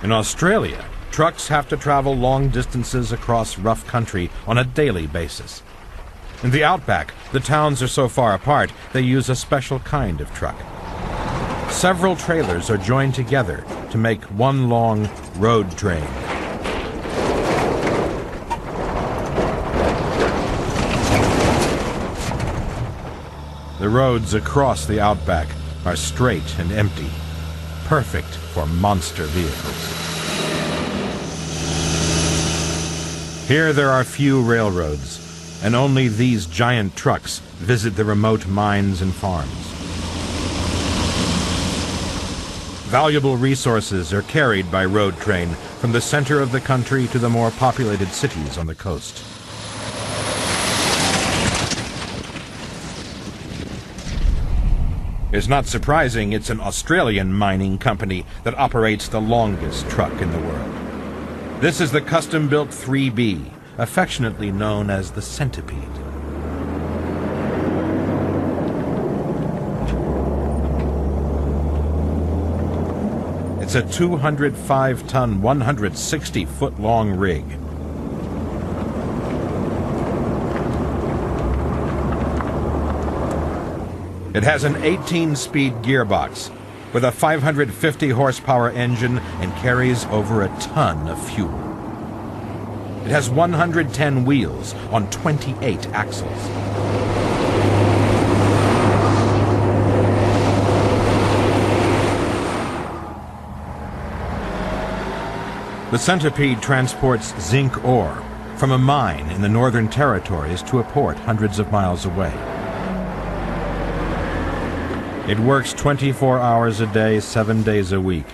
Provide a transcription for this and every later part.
In Australia, trucks have to travel long distances across rough country on a daily basis. In the outback, the towns are so far apart, they use a special kind of truck. Several trailers are joined together to make one long road train. The roads across the outback are straight and empty, perfect for monster vehicles. Here there are few railroads, and only these giant trucks visit the remote mines and farms. Valuable resources are carried by road train from the center of the country to the more populated cities on the coast. It's not surprising it's an Australian mining company that operates the longest truck in the world. This is the custom-built 3B, affectionately known as the Centipede. It's a 205-ton, 160-foot-long rig. It has an 18-speed gearbox with a 550-horsepower engine and carries over a ton of fuel. It has 110 wheels on 28 axles. The Centipede transports zinc ore from a mine in the Northern Territories to a port hundreds of miles away. It works 24 hours a day, 7 days a week,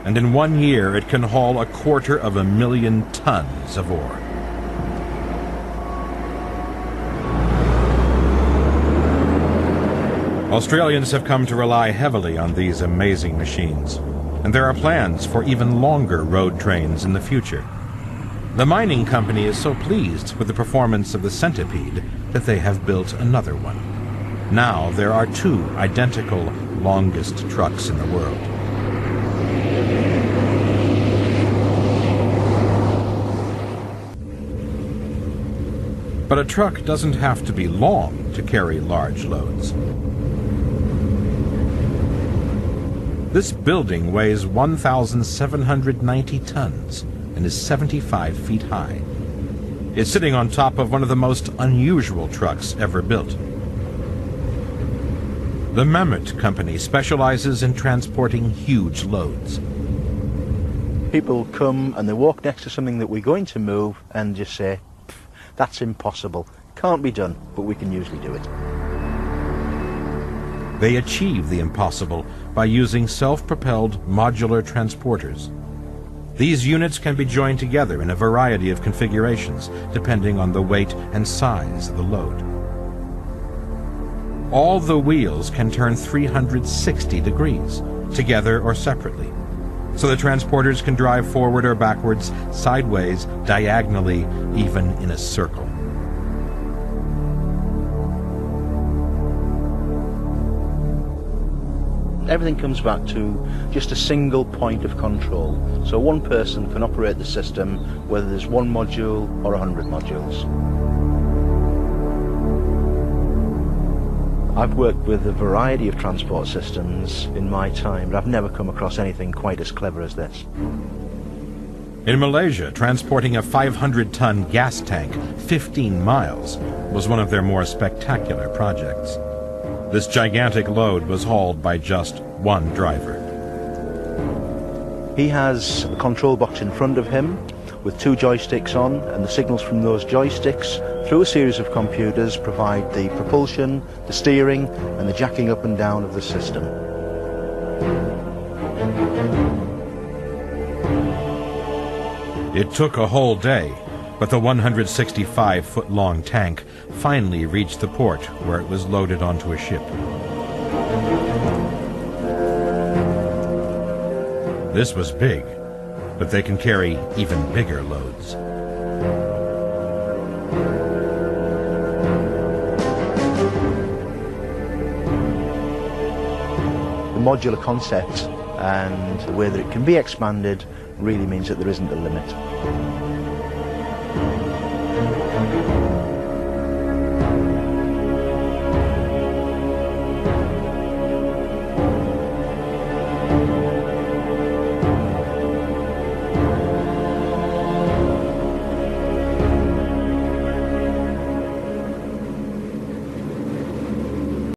and in 1 year it can haul 250,000 tons of ore. Australians have come to rely heavily on these amazing machines, and there are plans for even longer road trains in the future. The mining company is so pleased with the performance of the Centipede that they have built another one. Now there are 2 identical longest trucks in the world. But a truck doesn't have to be long to carry large loads. This building weighs 1,790 tons and is 75 feet high. It's sitting on top of one of the most unusual trucks ever built. The Mammoth Company specializes in transporting huge loads. People come and they walk next to something that we're going to move and just say, that's impossible, can't be done, but we can usually do it. They achieve the impossible by using self-propelled modular transporters. These units can be joined together in a variety of configurations depending on the weight and size of the load. All the wheels can turn 360 degrees, together or separately, so the transporters can drive forward or backwards, sideways, diagonally, even in a circle. Everything comes back to just a single point of control, so one person can operate the system whether there's 1 module or 100 modules. I've worked with a variety of transport systems in my time, but I've never come across anything quite as clever as this. In Malaysia, transporting a 500-ton gas tank 15 miles was one of their more spectacular projects. This gigantic load was hauled by just one driver. He has a control box in front of him with 2 joysticks on, and the signals from those joysticks through a series of computers provide the propulsion, the steering and the jacking up and down of the system. It took a whole day, but the 165-foot-long tank finally reached the port where it was loaded onto a ship. This was big, but they can carry even bigger loads. The modular concept and the way that it can be expanded really means that there isn't a limit.